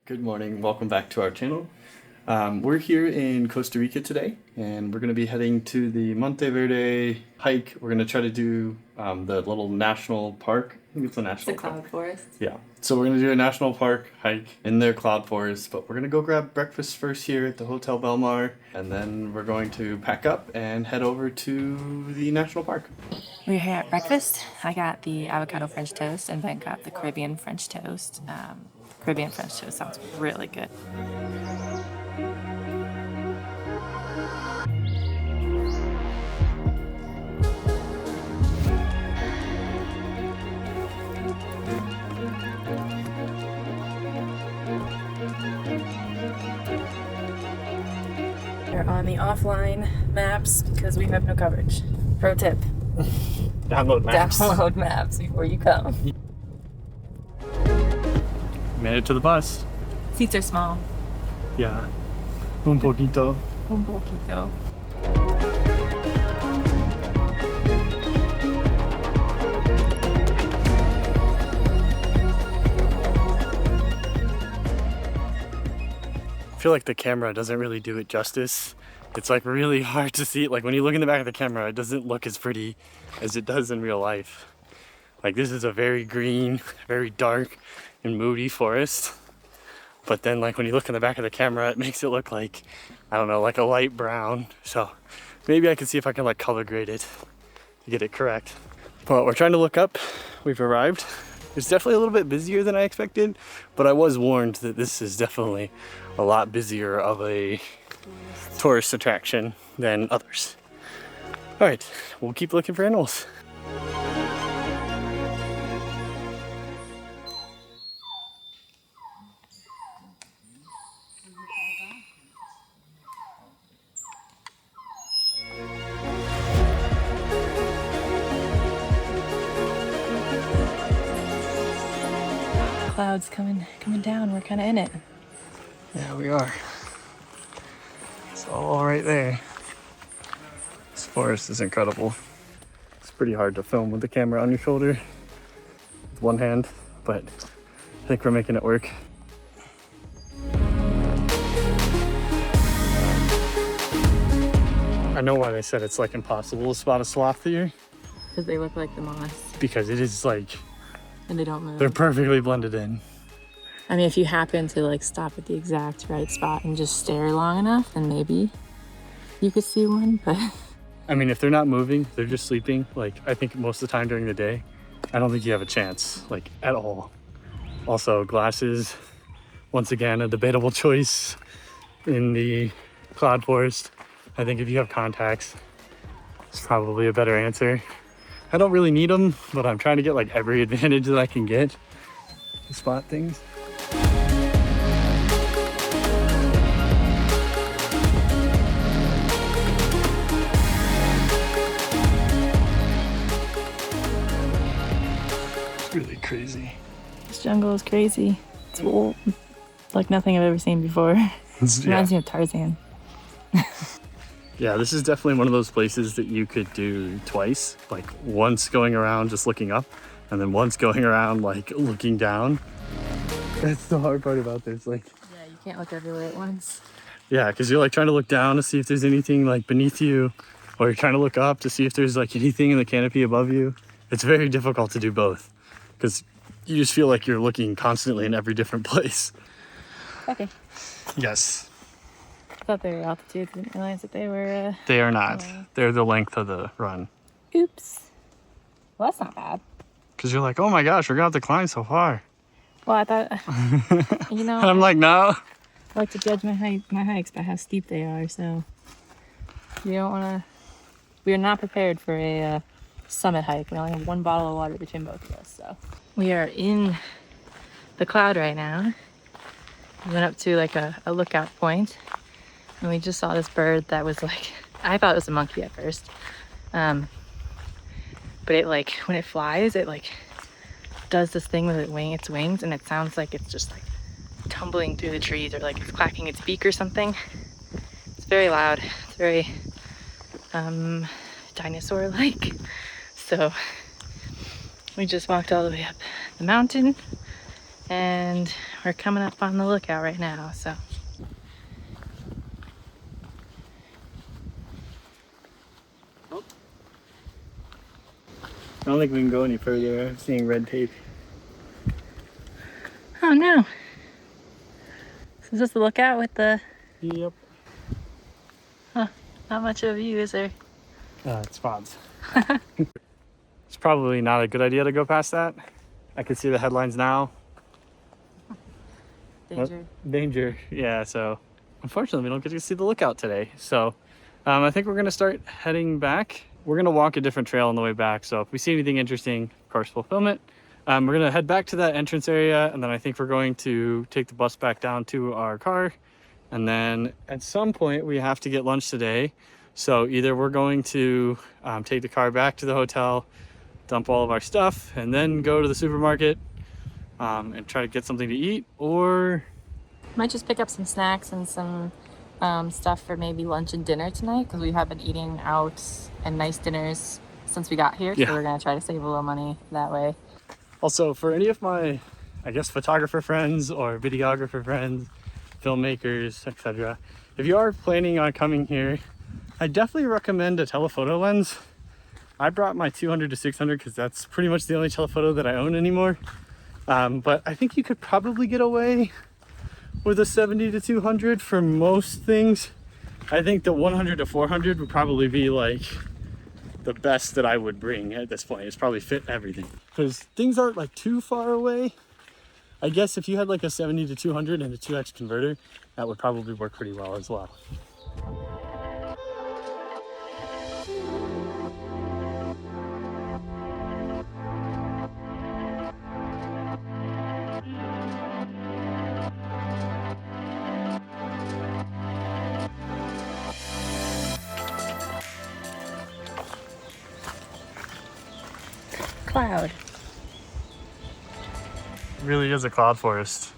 Good morning, welcome back to our channel. We're here in Costa Rica today, and we're going to be heading to the Monteverde hike. We're going to try to do the little national park. I think it's a national park. Cloud forest. Yeah, so we're going to do a national park hike in their cloud forest, but we're going to go grab breakfast first here at the Hotel Belmar, and then we're going to pack up and head over to the national park. We're here at breakfast. I got the avocado French toast and Ben got the Caribbean French toast. Caribbean French toast sounds really good. We're on the offline maps because we have no coverage. Pro tip. Download maps. Download maps before you come. Made it to the bus. Seats are small. Yeah. Un poquito. Un poquito. I feel like the camera doesn't really do it justice. It's like really hard to see it. Like when you look in the back of the camera, it doesn't look as pretty as it does in real life. Like this is a very green, very dark and moody forest. But then like when you look in the back of the camera, it makes it look like, I don't know, like a light brown. So maybe I can see if I can like color grade it to get it correct. But we're trying to look up. We've arrived. It's definitely a little bit busier than I expected, but I was warned that this is definitely a lot busier of a tourist attraction than others. All right, we'll keep looking for animals. Clouds coming down. We're kind of in it. Yeah, we are. It's all right there. This forest is incredible. It's pretty hard to film with the camera on your shoulder with one hand, but I think we're making it work. I know why they said it's like impossible to spot a sloth here. Because they look like the moss. Because it is like, And they don't move. they're perfectly blended in. I mean, if you happen to like stop at the exact right spot and just stare long enough, then maybe you could see one, but... I mean, if they're not moving, they're just sleeping. Like, I think most of the time during the day, I don't think you have a chance, like, at all. Also, glasses, once again, a debatable choice in the cloud forest. I think if you have contacts, it's probably a better answer. I don't really need them, but I'm trying to get, like, every advantage that I can get to spot things. Really crazy. This jungle is crazy. It's like nothing I've ever seen before. Reminds me of Tarzan. Yeah, this is definitely one of those places that you could do twice. Like once going around just looking up, and then once going around like looking down. That's the hard part about this. Like, Yeah, you can't look everywhere at once. yeah, because you're like trying to look down to see if there's anything like beneath you, or you're trying to look up to see if there's like anything in the canopy above you. It's very difficult to do both because you just feel like you're looking constantly in every different place. Okay. Yes. I thought they were altitudes. I didn't realize that they were... They are not. They're the length of the run. Oops. Well, that's not bad. Because you're like, oh my gosh, we're going to have to climb so far. Well, I thought... you know... And I'm like, no. I like to judge my hikes by how steep they are, so... You don't want to... We are not prepared for a summit hike. We only have one bottle of water between both of us, so... We are in the cloud right now. We went up to like a lookout point, and we just saw this bird that was like... I thought it was a monkey at first. But it like, when it flies, it like does this thing with its wings, and it sounds like it's just like tumbling through the trees, or like it's clacking its beak or something. It's very loud. It's very dinosaur-like. So we just walked all the way up the mountain, and we're coming up on the lookout right now, so. I don't think we can go any further. I'm seeing red tape. Oh no. So is this the lookout with the, Yep. huh, not much of a view, is there? It's spots. It's probably not a good idea to go past that. I can see the headlines now. Danger. Danger, yeah, so unfortunately we don't get to see the lookout today. So I think we're gonna start heading back. We're gonna walk a different trail on the way back, so if we see anything interesting, of course we'll film it. We're gonna head back to that entrance area, and then I think we're going to take the bus back down to our car, and then at some point we have to get lunch today. So either we're going to take the car back to the hotel, dump all of our stuff, and then go to the supermarket and try to get something to eat, or Might just pick up some snacks and some stuff for maybe lunch and dinner tonight, because we have been eating out and nice dinners since we got here. Yeah. So we're gonna try to save a little money that way. also for any of my, I guess, photographer friends or videographer friends, filmmakers, etc. If you are planning on coming here, I definitely recommend a telephoto lens. I brought my 200 to 600 because that's pretty much the only telephoto that I own anymore. But I think you could probably get away with a 70 to 200 for most things. I think the 100 to 400 would probably be like the best that I would bring at this point. It's probably fit everything because things aren't like too far away. I guess if you had like a 70 to 200 and a 2x converter, that would probably work pretty well as well. Cloud. It really is a cloud forest.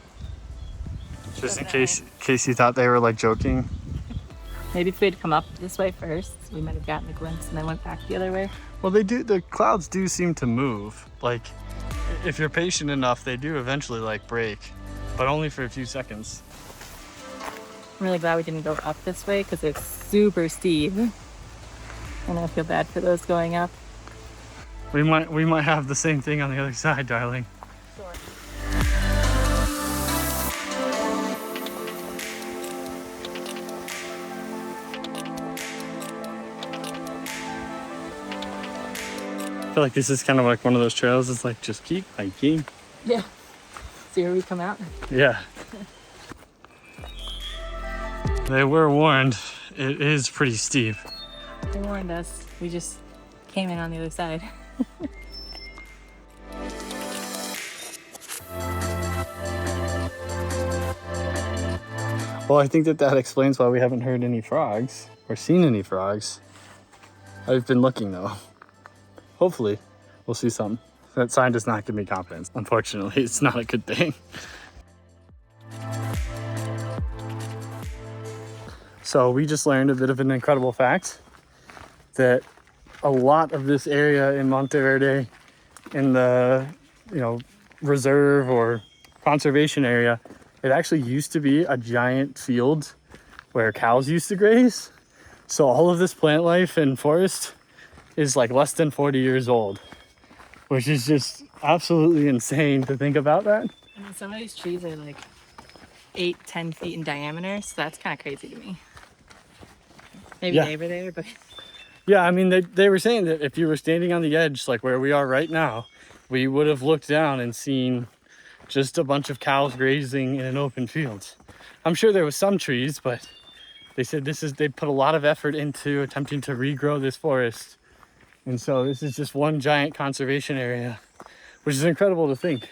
Just in case you thought they were like joking. Maybe if we had come up this way first, we might have gotten a glimpse and then went back the other way. Well, the clouds do seem to move. Like, if you're patient enough, they do eventually like break, but only for a few seconds. I'm really glad we didn't go up this way because it's super steep. And I feel bad for those going up. We might have the same thing on the other side, darling. Sure. I feel like this is kind of like one of those trails. It's like, just keep hiking. Yeah. See where we come out? Yeah. They were warned. It is pretty steep. They warned us. We just came in on the other side. Well, I think that explains why we haven't heard any frogs or seen any frogs. I've been looking though. Hopefully we'll see some. That sign does not give me confidence. Unfortunately, it's not a good thing. So we just learned a bit of an incredible fact that a lot of this area in Monteverde, in the reserve or conservation area, it actually used to be a giant field where cows used to graze. So all of this plant life and forest is like less than 40 years old, which is just absolutely insane to think about that. I mean, some of these trees are like 8-10 feet in diameter, so that's kind of crazy to me. Maybe they were there, but yeah, I mean, they were saying that if you were standing on the edge, like where we are right now, we would have looked down and seen just a bunch of cows grazing in an open field. I'm sure there was some trees, but they said they put a lot of effort into attempting to regrow this forest. And so this is just one giant conservation area, which is incredible to think.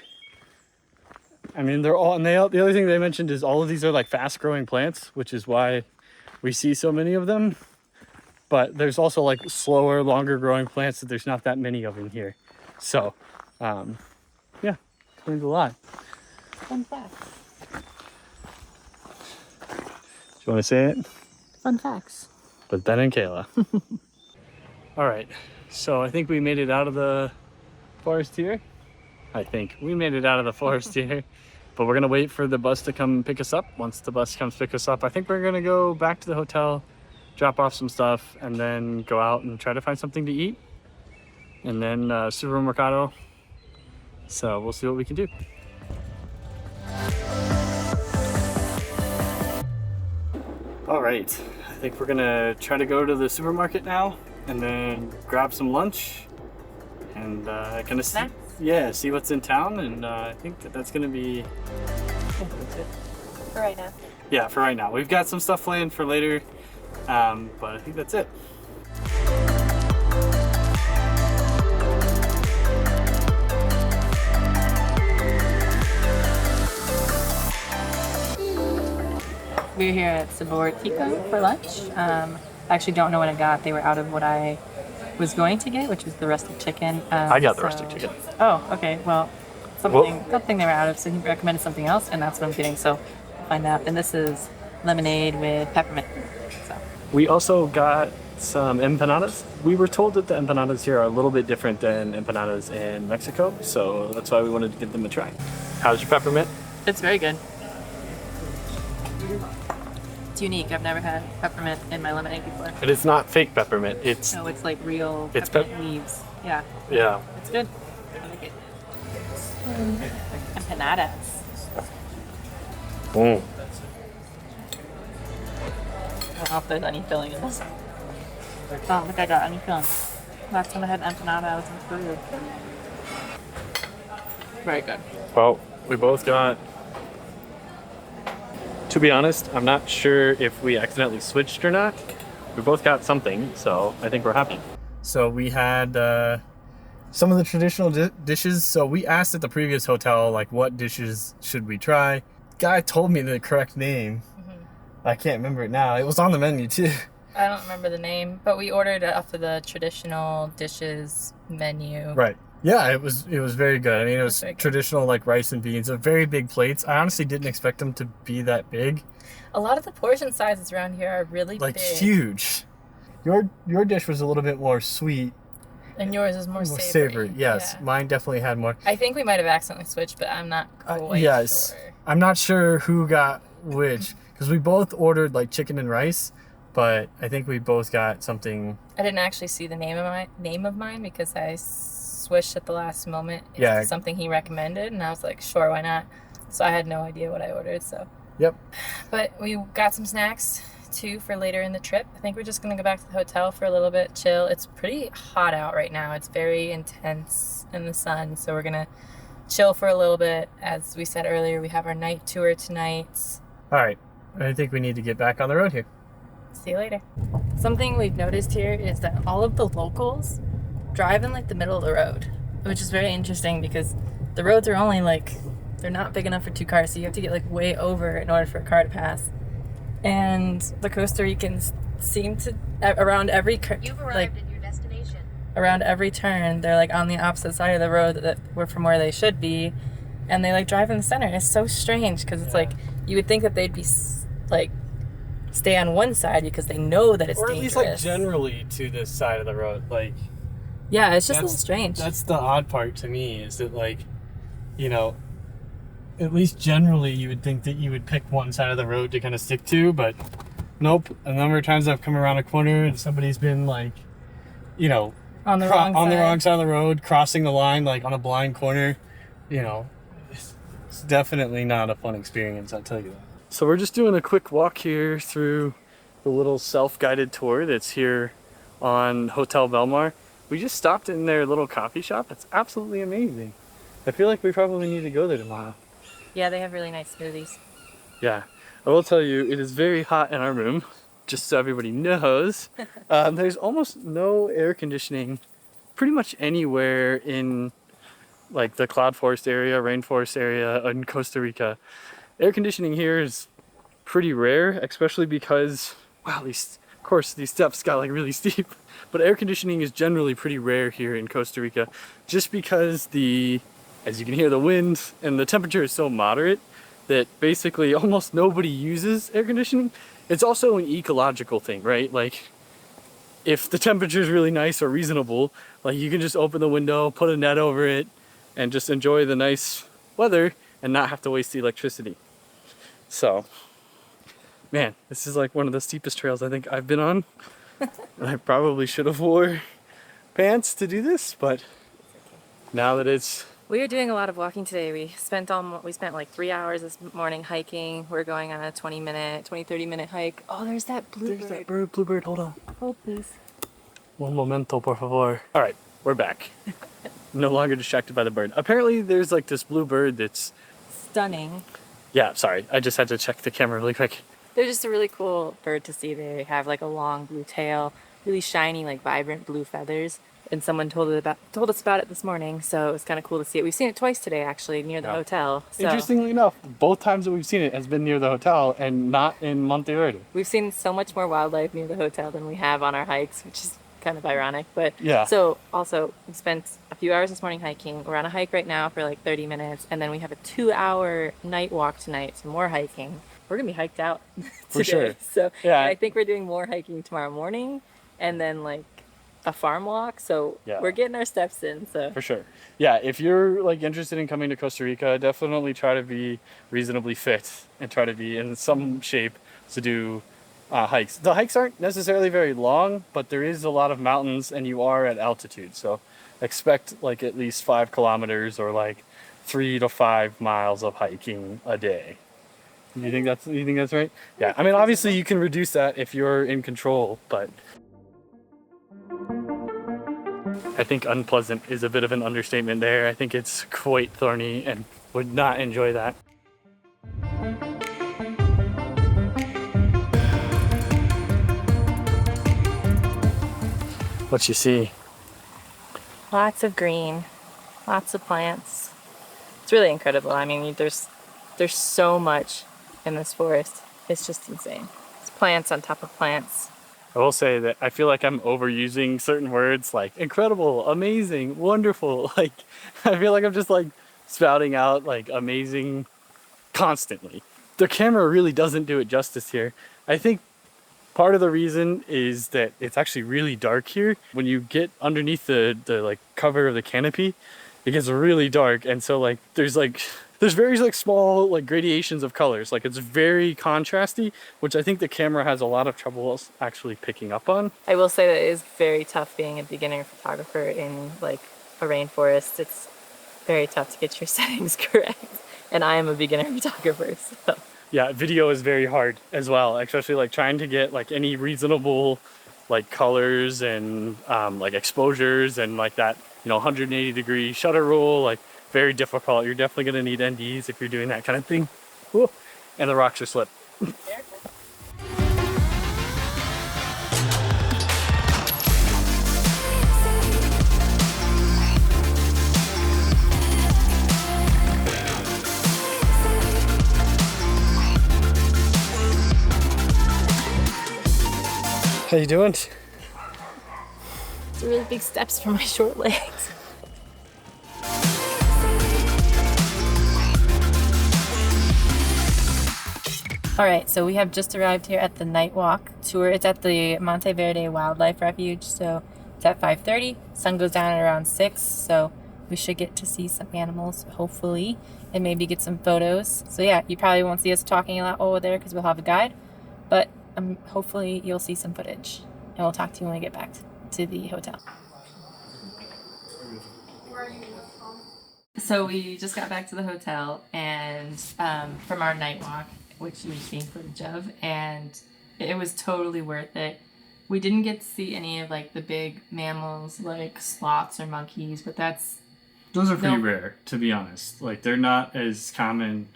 I mean, they're all, and the other thing they mentioned is all of these are like fast growing plants, which is why we see so many of them. But there's also like slower, longer growing plants that there's not that many of in here. So, yeah, explains a lot. fun facts. Do you want to say it? Fun facts. With Ben and Kayla. All right, so I think we made it out of the forest here. I think we made it out of the forest here. But we're gonna wait for the bus to come pick us up. Once the bus comes pick us up, I think we're gonna go back to the hotel, drop off some stuff, and then go out and try to find something to eat. And then supermercado. So we'll see what we can do. All right, I think we're gonna try to go to the supermarket now and then grab some lunch and kind of see what's in town. And I think that's gonna be that's it. For right now. Yeah, for right now. We've got some stuff planned for later, but I think that's it. We're here at Sabor Tico for lunch. I actually don't know what I got. They were out of what I was going to get, which was the rustic chicken. I got the rustic chicken. Oh, okay. Well, something they were out of, so he recommended something else, and that's what I'm getting. So I'll find out. And this is lemonade with peppermint. So we also got some empanadas. We were told that the empanadas here are a little bit different than empanadas in Mexico, so that's why we wanted to give them a try. How's your peppermint? it's very good. It's unique. I've never had peppermint in my lemonade before. But it's not fake peppermint. It's No, it's like real It's peppermint leaves. Yeah, yeah. it's good. I like it. Empanadas. Mm. I don't know if there's any filling in this. I don't think I got any filling. Last time I had empanada, I was in Peru. Very good. Well, we both got. To be honest, I'm not sure if we accidentally switched or not. We both got something, so I think we're happy. So we had some of the traditional dishes. So we asked at the previous hotel, like, what dishes should we try? Guy told me the correct name. I can't remember it now. It was on the menu too. I don't remember the name, but we ordered off of the traditional dishes menu. Right. Yeah, it was very good. I mean, it was very good. traditional, like rice and beans, very big plates. I honestly didn't expect them to be that big. A lot of the portion sizes around here are really Like big. huge. Your dish was a little bit more sweet. And yours is more Savory. Yes, Yeah. mine definitely had more. I think we might have accidentally switched, but I'm not quite Yes, sure. I'm not sure who got which because we both ordered like chicken and rice, but I think we both got something. I didn't actually see the name of mine because I switched at the last moment into Yeah. something he recommended, and I was like, sure, why not? So I had no idea what I ordered. So, Yep. but we got some snacks too for later in the trip. I think we're just gonna go back to the hotel for a little bit, chill. It's pretty hot out right now. It's very intense in the sun, so we're gonna chill for a little bit. As we said earlier, we have our night tour tonight. All right. I think we need to get back on the road here. See you later. Something we've noticed here is that all of the locals drive in like the middle of the road, which is very interesting because the roads are only like, they're not big enough for two cars, so you have to get like way over in order for a car to pass. And the Costa Ricans seem to, around every You've arrived at your destination. around every turn, they're like on the opposite side of the road that we're from where they should be, and they like drive in the center. It's so strange because it's like you would think that they'd be like stay on one side because they know that it's Or at dangerous. least like generally to this side of the road. Like Yeah, it's just a little strange. That's the odd part to me is that like, you know, at least generally you would think that you would pick one side of the road to kind of stick to, but nope. A number of times I've come around a corner and somebody's been like, you know, on the the wrong side of the road, crossing the line like on a blind corner. You know, it's definitely not a fun experience, I'll tell you that. So we're just doing a quick walk here through the little self-guided tour that's here on Hotel Belmar. We just stopped in their little coffee shop. It's absolutely amazing. I feel like we probably need to go there tomorrow. Yeah, they have really nice smoothies. Yeah, I will tell you, it is very hot in our room, just so everybody knows. There's almost no air conditioning pretty much anywhere in like the cloud forest area, rainforest area in Costa Rica. Air conditioning here is pretty rare, especially because, wow, these steps got like really steep. But air conditioning is generally pretty rare here in Costa Rica, just because as you can hear, the wind and the temperature is so moderate that basically almost nobody uses air conditioning. It's also an ecological thing, right? Like, if the temperature is really nice or reasonable, like you can just open the window, put a net over it, and just enjoy the nice weather and not have to waste the electricity. So, man, this is like one of the steepest trails I think I've been on. And I probably should have wore pants to do this, but now that it's... We are doing a lot of walking today. We spent like 3 hours this morning hiking. We're going on a 30 minute hike. Oh, there's that bluebird. There's that bird, bluebird, hold on. Oh, please. Un momento, por favor. All right, we're back. No longer distracted by the bird. Apparently there's like this blue bird that's... Stunning. Yeah, sorry. I just had to check the camera really quick. They're just a really cool bird to see. They have like a long blue tail, really shiny, like vibrant blue feathers. And someone told us about it this morning, so it was kind of cool to see it. We've seen it twice today, actually, near the hotel. So. Interestingly enough, both times that we've seen it has been near the hotel and not in Monteverde. We've seen so much more wildlife near the hotel than we have on our hikes, which is kind of ironic. But yeah. So also, we spent a few hours this morning hiking. We're on a hike right now for like 30 minutes, and then we have a 2-hour night walk tonight, some more hiking. We're gonna be hiked out today. For sure. So yeah. I think we're doing more hiking tomorrow morning, and then like a farm walk, so yeah. We're getting our steps in. So for sure, yeah. If you're like interested in coming to Costa Rica, definitely try to be reasonably fit and try to be in some shape to do hikes. The hikes aren't necessarily very long, but there is a lot of mountains and you are at altitude, so expect like at least 5 kilometers or like 3 to 5 miles of hiking a day. You think that's right? Yeah, I mean obviously you can reduce that if you're in control, but I think unpleasant is a bit of an understatement there. I think it's quite thorny and would not enjoy that. What you see? Lots of green, lots of plants. It's really incredible. I mean, there's so much in this forest. It's just insane. It's plants on top of plants. I will say that I feel like I'm overusing certain words like incredible, amazing, wonderful. Like, I feel like I'm just like spouting out like amazing constantly. The camera really doesn't do it justice here. I think part of the reason is that it's actually really dark here. When you get underneath the like cover of the canopy, it gets really dark. And so like there's very like small like gradations of colors. Like it's very contrasty, which I think the camera has a lot of trouble actually picking up on. I will say that it is very tough being a beginner photographer in like a rainforest. It's very tough to get your settings correct. And I am a beginner photographer, so. Yeah, video is very hard as well, especially like trying to get like any reasonable like colors and like exposures and like that, 180-degree shutter rule, like very difficult. You're definitely gonna need NDs if you're doing that kind of thing. Whoa. And the rocks are slip. How you doing? It's really big steps for my short legs. All right, so we have just arrived here at the night walk tour. It's at the Monteverde Wildlife Refuge, so it's at 5:30. Sun goes down at around 6, so we should get to see some animals, hopefully, and maybe get some photos. So yeah, you probably won't see us talking a lot over there because we'll have a guide, but hopefully you'll see some footage, and we'll talk to you when we get back to the hotel. So we just got back to the hotel and from our night walk, which you've seen footage of, and it was totally worth it. We didn't get to see any of like the big mammals like sloths or monkeys, but those are pretty rare, to be honest. Like they're not as common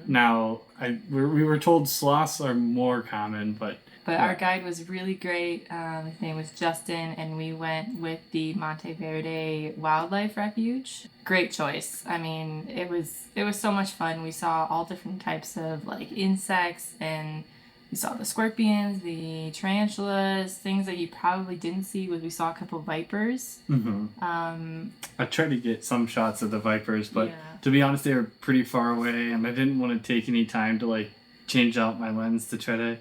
now. We were told sloths are more common, but our guide was really great. His name was Justin, and we went with the Monteverde Wildlife Refuge. Great choice. I mean, it was so much fun. We saw all different types of like insects, and we saw the scorpions, the tarantulas, things that you probably didn't see. We saw a couple vipers. I tried to get some shots of the vipers, but to be honest, they were pretty far away, and I didn't want to take any time to like change out my lens to try to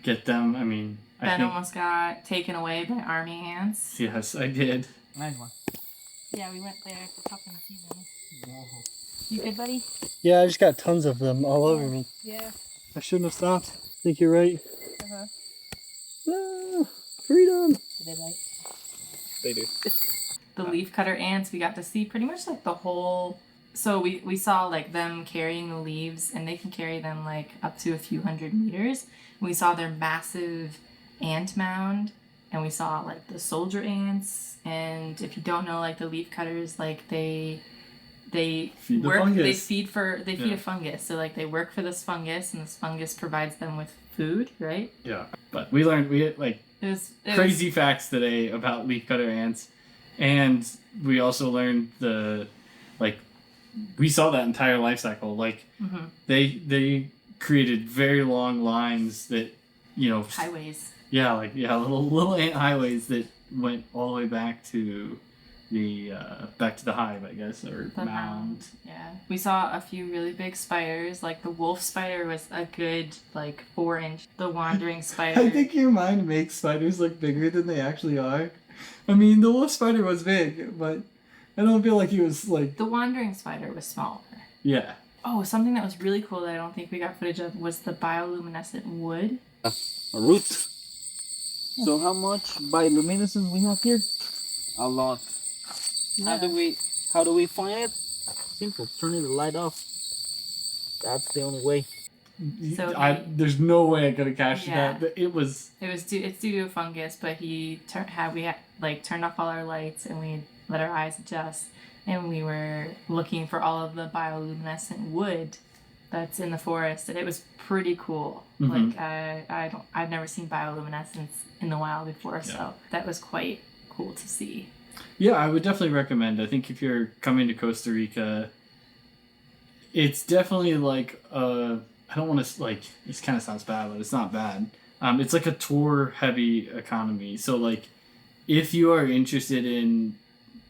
get them. I mean, Ben almost got taken away by army ants. Yes, I did. Nice one. Yeah, we went there for cupping season. Whoa. You good, buddy? Yeah, I just got tons of them all over me. Yeah. I shouldn't have stopped. I think you're right. Uh-huh. Ah, freedom. Did they bite? They do. The leafcutter ants, we got to see pretty much like the whole. So we saw like them carrying the leaves, and they can carry them like up to a few hundred meters. And we saw their massive ant mound, and we saw like the soldier ants. And if you don't know, like the leafcutters, like they Feed the work. fungus. They feed a fungus. So like they work for this fungus, and this fungus provides them with food, right? Yeah. But we had like It was crazy facts today about leafcutter ants, and we also learned we saw that entire life cycle. Like they created very long lines that highways. little ant highways that went all the way back to the hive, I guess, or The mound. Yeah, we saw a few really big spiders. Like the wolf spider was a good 4-inch. The wandering spider. I think your mind makes spiders look bigger than they actually are. I mean, the wolf spider was big, but I don't feel like he was like. The wandering spider was smaller. Yeah. Oh, something that was really cool that I don't think we got footage of was the bioluminescent wood. A root. So how much bioluminescence we have here? A lot. How do we find it? Simple. Turning the light off. That's the only way. So there's no way I could have catched Yeah. that. it's due to a fungus, but we turned off all our lights and we let our eyes adjust, and we were looking for all of the bioluminescent wood that's in the forest, and it was pretty cool. Mhm. I've never seen bioluminescence in the wild before, so that was quite cool to see. Yeah, I would definitely recommend. I think if you're coming to Costa Rica, it's definitely I don't want to this kind of sounds bad, but it's not bad. It's like a tour heavy economy. So if you are interested in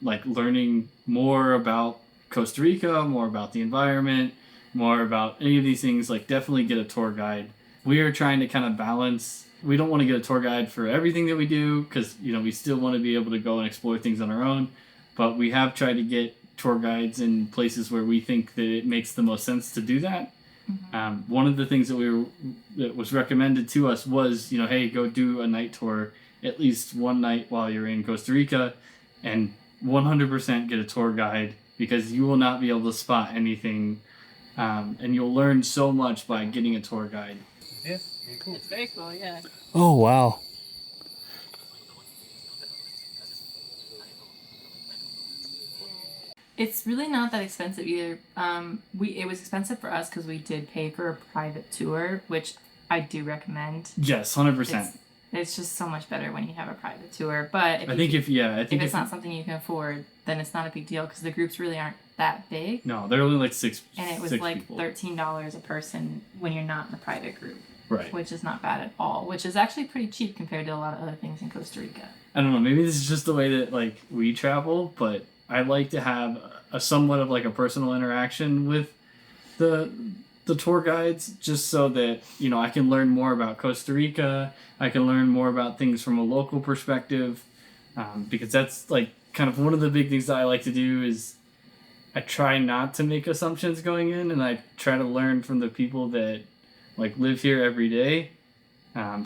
learning more about Costa Rica, more about the environment, more about any of these things, definitely get a tour guide. We are trying to kind of balance. We don't want to get a tour guide for everything that we do because we still want to be able to go and explore things on our own, but we have tried to get tour guides in places where we think that it makes the most sense to do that. One of the things that was recommended to us was, hey, go do a night tour at least one night while you're in Costa Rica, and 100% get a tour guide because you will not be able to spot anything, and you'll learn so much by getting a tour guide. Yeah, cool. It's very cool, yeah. Oh, wow. It's really not that expensive either. It was expensive for us because we did pay for a private tour, which I do recommend. Yes, 100%. It's just so much better when you have a private tour. But I think if it's not something you can afford, then it's not a big deal because the groups really aren't that big. No, they're only six. And it was six like people. $13 a person when you're not in a private group. Right. Which is not bad at all. Which is actually pretty cheap compared to a lot of other things in Costa Rica. I don't know. Maybe this is just the way that we travel, but I like to have a somewhat of a personal interaction with the tour guides, just so that I can learn more about Costa Rica. I can learn more about things from a local perspective, because that's kind of one of the big things that I like to do is I try not to make assumptions going in, and I try to learn from the people that live here every day.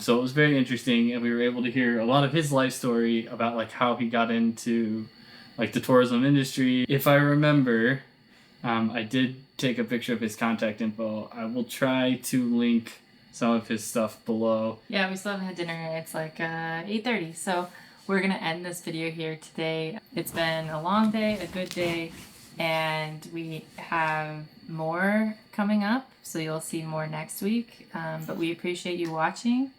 So it was very interesting, and we were able to hear a lot of his life story about how he got into the tourism industry. If I remember, I did take a picture of his contact info. I will try to link some of his stuff below. Yeah, we still haven't had dinner. It's 8:30, so we're gonna end this video here today. It's been a long day, a good day, and we have more coming up, so you'll see more next week. But we appreciate you watching.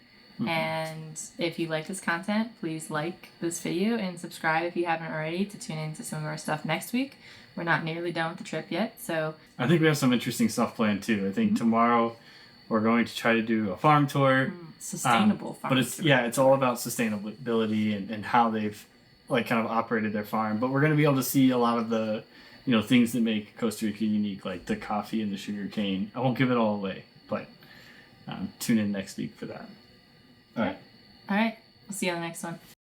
And if you like this content, please like this video and subscribe if you haven't already to tune into some of our stuff next week. We're not nearly done with the trip yet, so I think we have some interesting stuff planned too. I think tomorrow we're going to try to do a farm tour. sustainable farm. But it's all about sustainability and how they've kind of operated their farm. But we're going to be able to see a lot of the things that make Costa Rica unique, like the coffee and the sugar cane. I won't give it all away, but tune in next week for that. All right. All right. We'll see you on the next one.